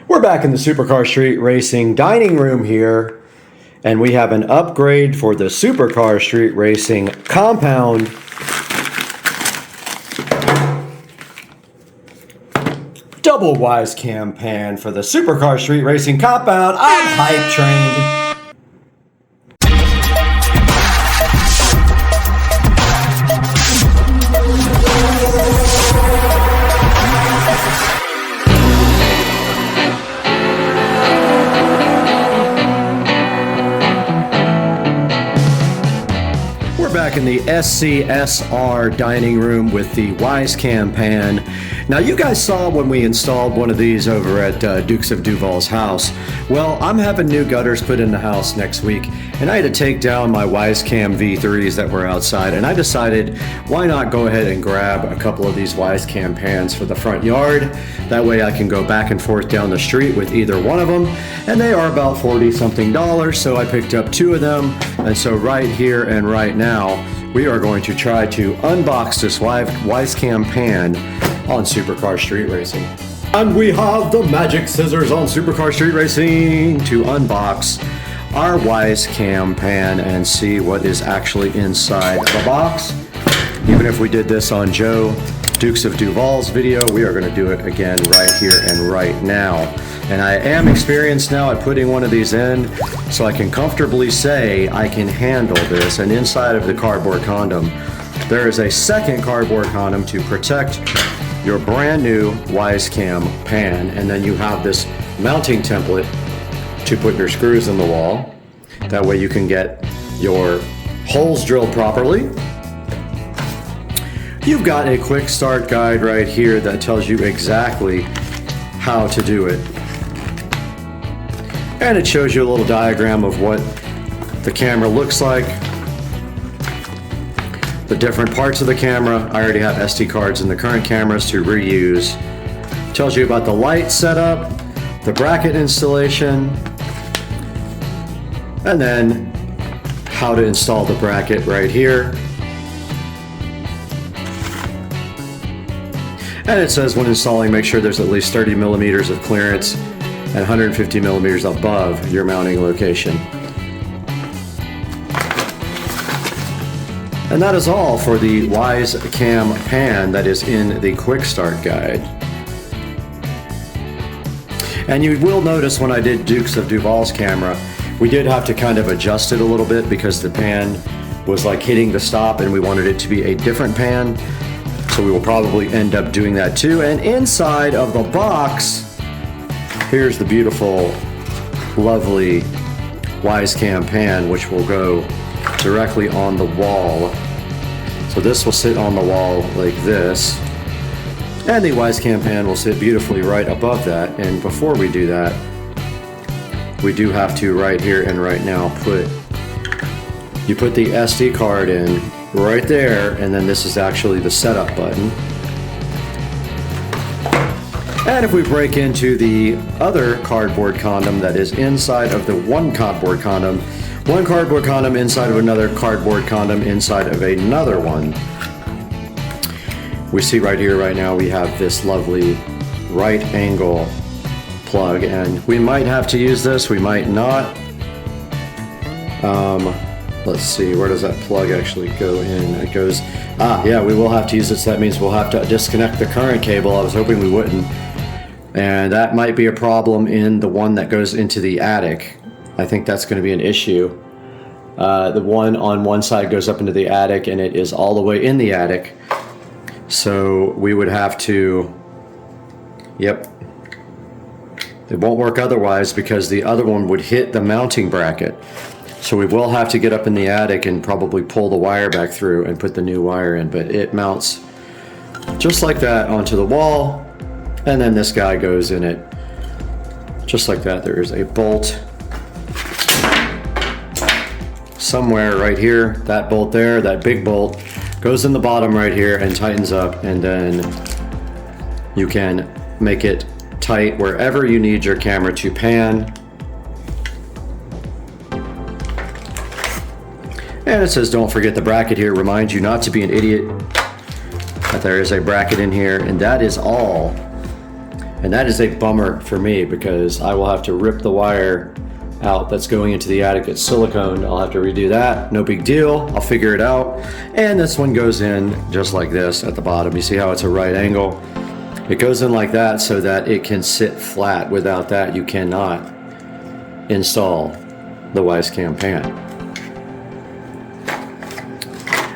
We're back in the Supercar Street Racing dining room here, and we have an upgrade for the Supercar Street Racing compound. Double WyzeCam Pan for the Supercar Street Racing compound. I'm hype trained. Back in the SCSR dining room with the WyzeCam Pan. Now, you guys saw when we installed one of these over at Dukes of Duval's house. Well, I'm having new gutters put in the house next week, and I had to take down my WyzeCam V3s that were outside, and I decided why not go ahead and grab a couple of these WyzeCam Pans for the front yard. That way I can go back and forth down the street with either one of them, and they are about $40-something, so I picked up two of them. And so right here and right now, we are going to try to unbox this WyzeCam Pan on Supercar Street Racing. And we have the magic scissors on Supercar Street Racing to unbox our WyzeCam Pan and see what is actually inside the box. Even if we did this on Joe Dukes of Duval's video, we are going to do it again right here and right now. And I am experienced now at putting one of these in, so I can comfortably say I can handle this. And inside of the cardboard condom, there is a second cardboard condom to protect your brand new WyzeCam Pan. And then you have this mounting template to put your screws in the wall. That way you can get your holes drilled properly. You've got a quick start guide right here that tells you exactly how to do it. And it shows you a little diagram of what the camera looks like, the different parts of the camera. I already have SD cards in the current cameras to reuse. It tells you about the light setup, the bracket installation, and then how to install the bracket right here. And it says when installing, make sure there's at least 30 millimeters of clearance and 150 millimeters above your mounting location. And that is all for the WyzeCam Pan that is in the quick start guide. And you will notice when I did Dukes of Duval's camera, we did have to kind of adjust it a little bit because the pan was like hitting the stop and we wanted it to be a different pan. So we will probably end up doing that too. And inside of the box, here's the beautiful, lovely WyzeCam Pan, which will go directly on the wall. So this will sit on the wall like this. And the WyzeCam Pan will sit beautifully right above that. And before we do that, we do have to right here and right now you put the SD card in right there, and then this is actually the setup button. And if we break into the other cardboard condom that is inside of the one cardboard condom inside of another cardboard condom inside of another one, we see right here, right now, we have this lovely right angle plug, and we might have to use this, we might not. Let's see, where does that plug actually go in? It goes, yeah, we will have to use it, so that means we'll have to disconnect the current cable. I was hoping we wouldn't. And that might be a problem in the one that goes into the attic. I think that's going to be an issue. The one on one side goes up into the attic, and it is all the way in the attic. So we would have to, yep. It won't work otherwise because the other one would hit the mounting bracket. So we will have to get up in the attic and probably pull the wire back through and put the new wire in, but it mounts just like that onto the wall, and then this guy goes in it just like that. There is a bolt somewhere right here. That bolt there, that big bolt, goes in the bottom right here and tightens up, and then you can make it tight wherever you need your camera to pan. And it says don't forget the bracket here. Reminds you not to be an idiot, that there is a bracket in here, and that is all And that is a bummer for me because I will have to rip the wire out that's going into the attic. It's silicone. I'll have to redo that. No big deal. I'll figure it out. And this one goes in just like this at the bottom. You see how it's a right angle? It goes in like that so that it can sit flat. Without that, you cannot install the Wyze Cam Pan.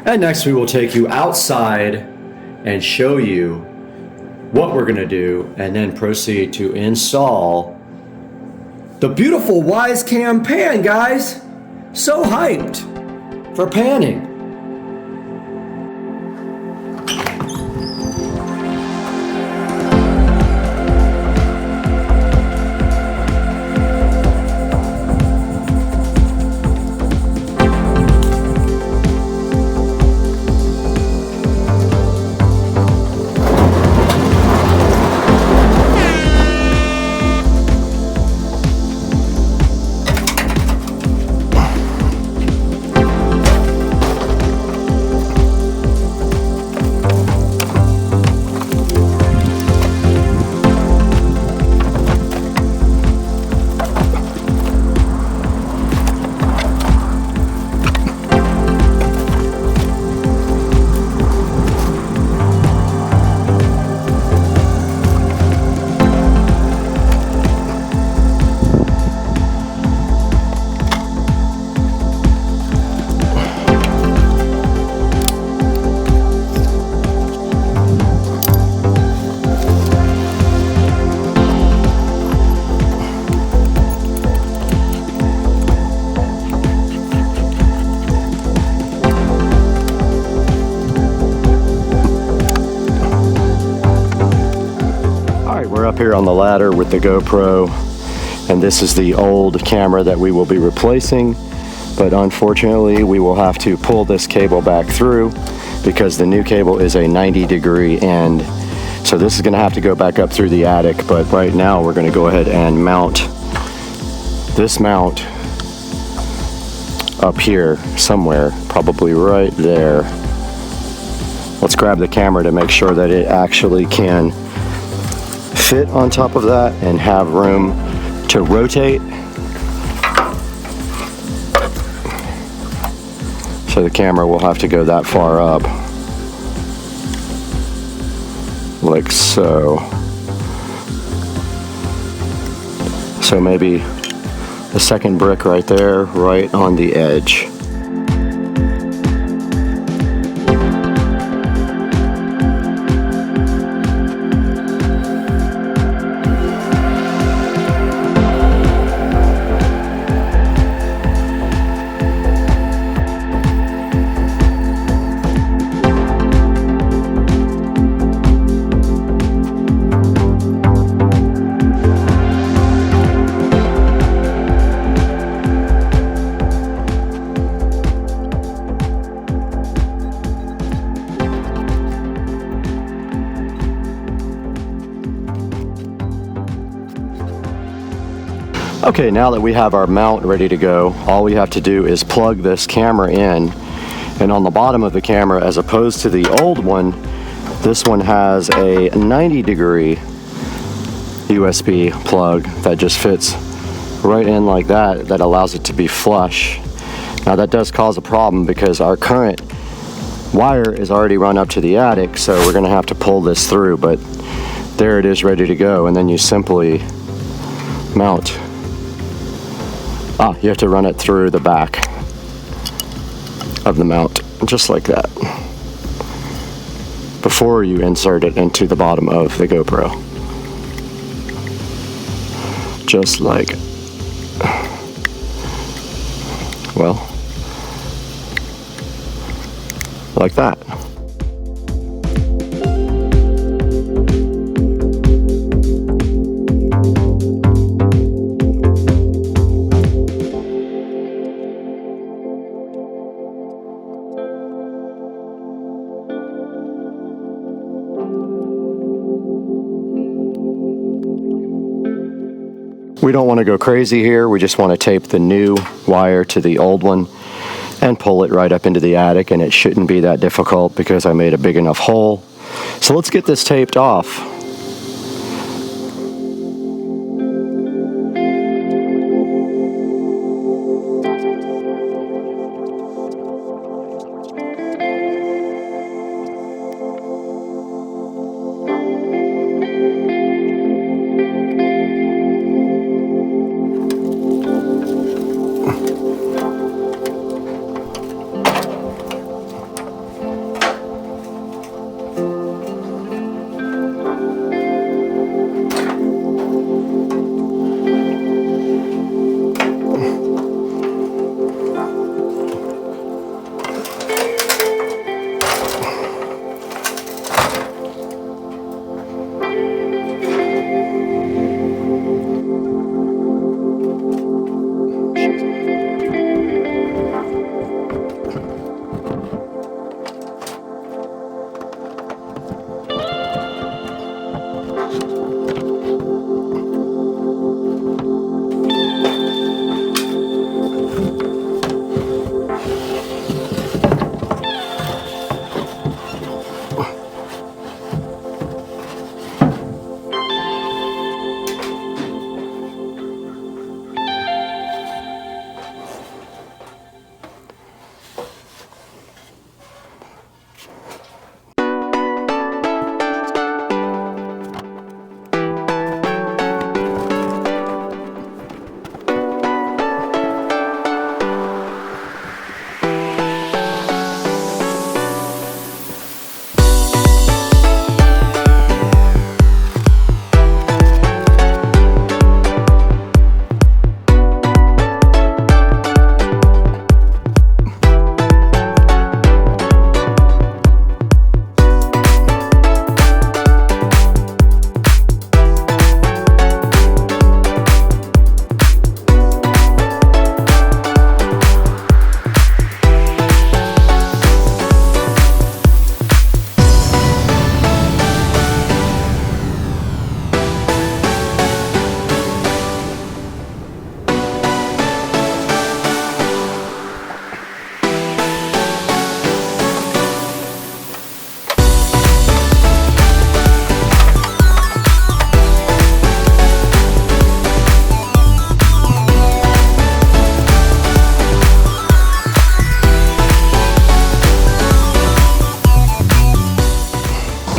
And next we will take you outside and show you what we're gonna do and then proceed to install the beautiful Wyze Cam Pan, guys. So hyped for panning. We're up here on the ladder with the GoPro, and this is the old camera that we will be replacing, but unfortunately we will have to pull this cable back through because the new cable is a 90-degree end. So this is going to have to go back up through the attic, but right now we're going to go ahead and mount this mount up here somewhere, probably right there. Let's grab the camera to make sure that it actually can fit on top of that and have room to rotate. So the camera will have to go that far up, like so. So maybe the second brick right there, right on the edge. Okay, now that we have our mount ready to go, all we have to do is plug this camera in, and on the bottom of the camera, as opposed to the old one, this one has a 90-degree USB plug that just fits right in like that, that allows it to be flush. Now that does cause a problem because our current wire is already run up to the attic, so we're gonna have to pull this through, but there it is ready to go, and then you simply mount. You have to run it through the back of the mount, just like that, before you insert it into the bottom of the GoPro. Just like, well, like that. We don't want to go crazy here. We just want to tape the new wire to the old one and pull it right up into the attic, and it shouldn't be that difficult because I made a big enough hole. So let's get this taped off.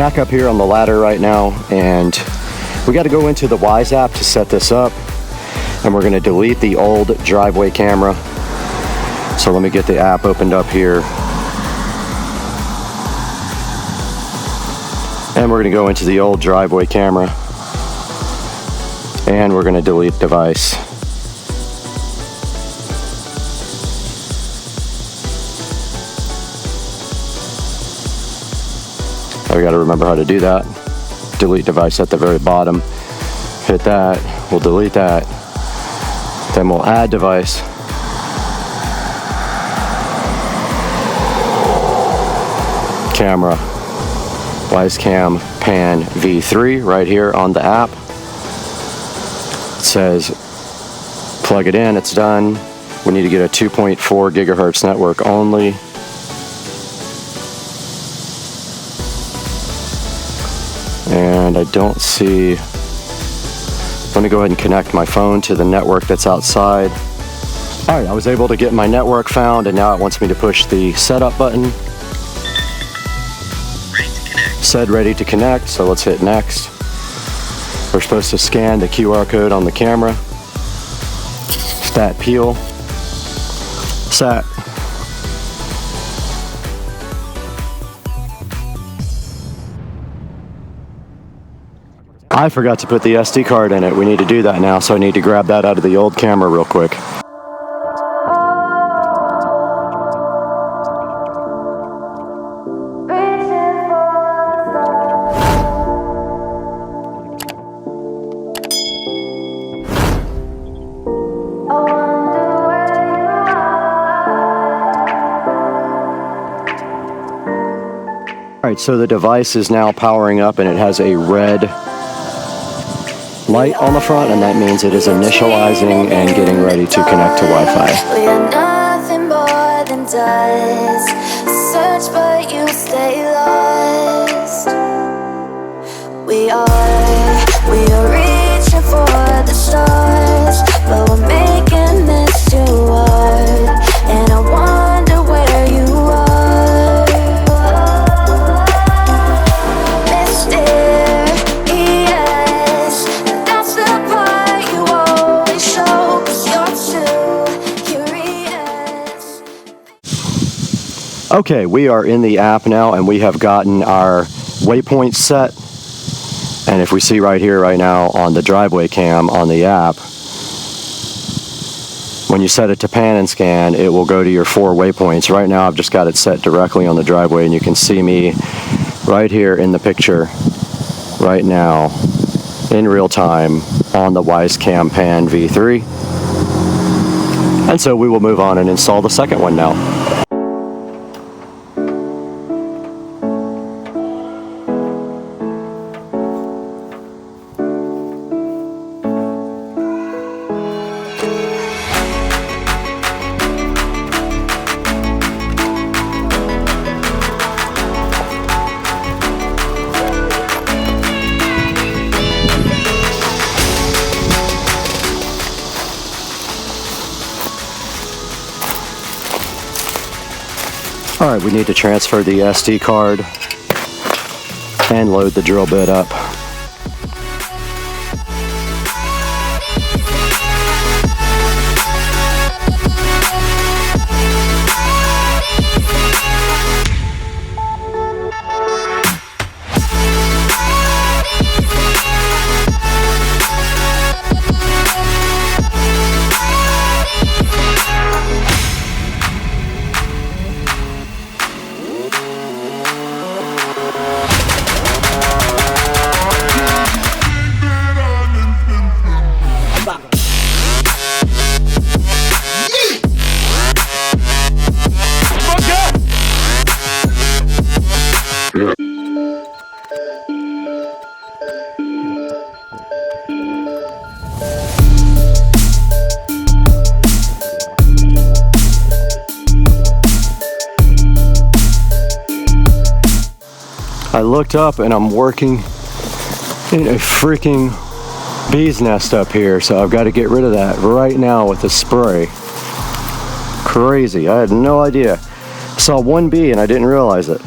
back up here on the ladder right now, and we got to go into the Wyze app to set this up, and we're going to delete the old driveway camera. So let me get the app opened up here, and we're going to go into the old driveway camera, and we're going to delete device. We got to remember how to do that. Delete device at the very bottom. Hit that. We'll delete that. Then we'll add device. Camera. Wyze Cam Pan V3 right here on the app. It says plug it in. It's done. We need to get a 2.4 gigahertz network only. And I don't see, let me go ahead and connect my phone to the network that's outside. All right, I was able to get my network found, and now it wants me to push the setup button. Said ready to connect, so let's hit next. We're supposed to scan the QR code on the camera. Stat peel. Sat. I forgot to put the SD card in it. We need to do that now, so I need to grab that out of the old camera real quick. All right, so the device is now powering up, and it has a red light on the front, and that means it is initializing and getting ready to connect to Wi-Fi. We are nothing more than dust. Search but you stay lost. We are reaching for the stars, but we're making this too hard, and I wonder where you are. Okay, we are in the app now, and we have gotten our waypoint set. And if we see right here, right now, on the driveway cam on the app, when you set it to pan and scan, it will go to your 4 waypoints. Right now, I've just got it set directly on the driveway, and you can see me right here in the picture right now in real time on the Wyze Cam Pan V3. And so we will move on and install the second one now. All right, we need to transfer the SD card and load the drill bit up. I looked up and I'm working in a freaking bee's nest up here, so I've got to get rid of that right now with a spray. Crazy. I had no idea. I saw one bee and I didn't realize it.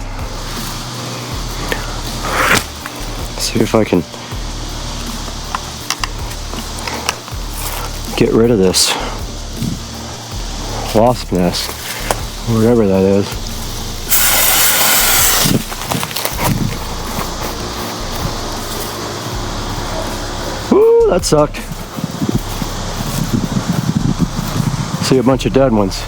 see if I can get rid of this wasp nest, whatever that is. Woo, that sucked. See a bunch of dead ones.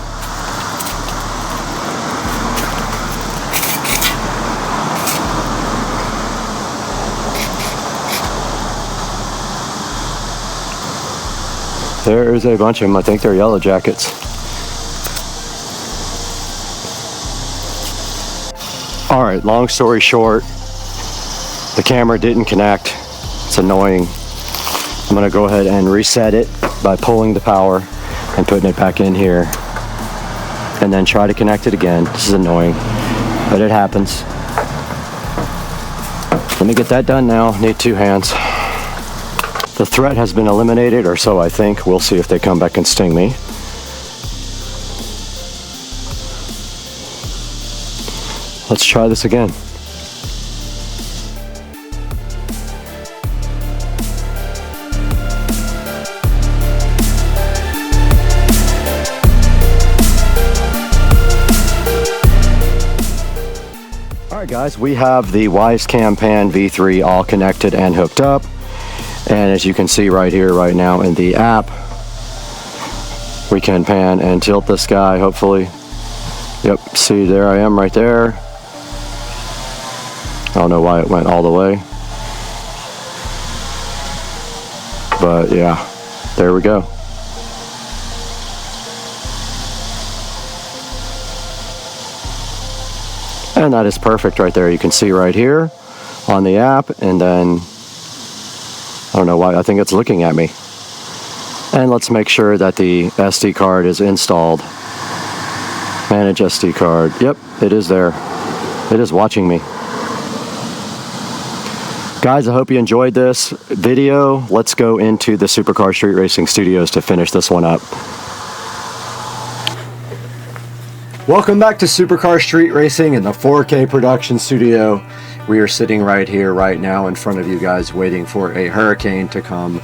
There's a bunch of them. I think they're Yellowjackets. All right, long story short, the camera didn't connect. It's annoying. I'm gonna go ahead and reset it by pulling the power and putting it back in here, and then try to connect it again. This is annoying, but it happens. Let me get that done now. Need 2 hands. The threat has been eliminated, or so I think. We'll see if they come back and sting me. Let's try this again. Alright guys, we have the Wyze Cam Pan V3 all connected and hooked up. And as you can see right here, right now in the app, we can pan and tilt the sky, hopefully. Yep, see, there I am right there. I don't know why it went all the way. But yeah, there we go. And that is perfect right there. You can see right here on the app, and then I don't know why, I think it's looking at me. And let's make sure that the SD card is installed. Manage SD card. Yep, it is there. It is watching me. Guys, I hope you enjoyed this video. Let's go into the Supercar Street Racing Studios to finish this one up. Welcome back to Supercar Street Racing in the 4K production studio. We are sitting right here, right now, in front of you guys, waiting for a hurricane to come,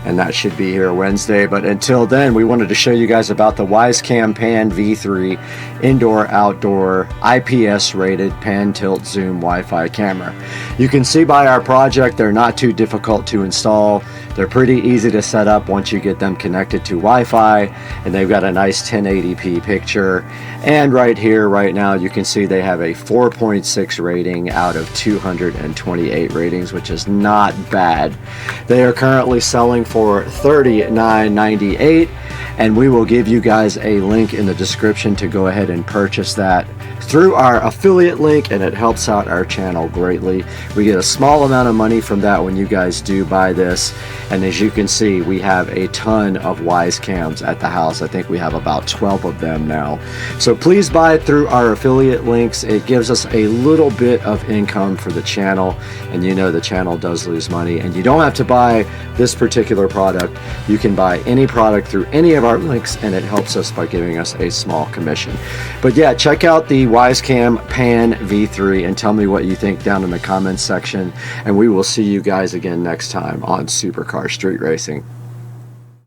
and that should be here Wednesday. But until then, we wanted to show you guys about the Wyze Cam Pan V3 indoor-outdoor IPS-rated pan tilt zoom Wi-Fi camera. You can see by our project, they're not too difficult to install. They're pretty easy to set up once you get them connected to Wi-Fi, and they've got a nice 1080p picture. And right here, right now, you can see they have a 4.6 rating out of 228 ratings, which is not bad. They are currently selling for $39.98, and we will give you guys a link in the description to go ahead and purchase that through our affiliate link, and it helps out our channel greatly. We get a small amount of money from that when you guys do buy this, and as you can see, we have a ton of Wyze cams at the house. I think we have about 12 of them now. So please buy it through our affiliate links. It gives us a little bit of income for the channel, and you know the channel does lose money, and you don't have to buy this particular product. You can buy any product through any of our links, and it helps us by giving us a small commission. But yeah, check out the Wyze Cam Pan V3 and tell me what you think down in the comments section, and we will see you guys again next time on Supercar Street Racing.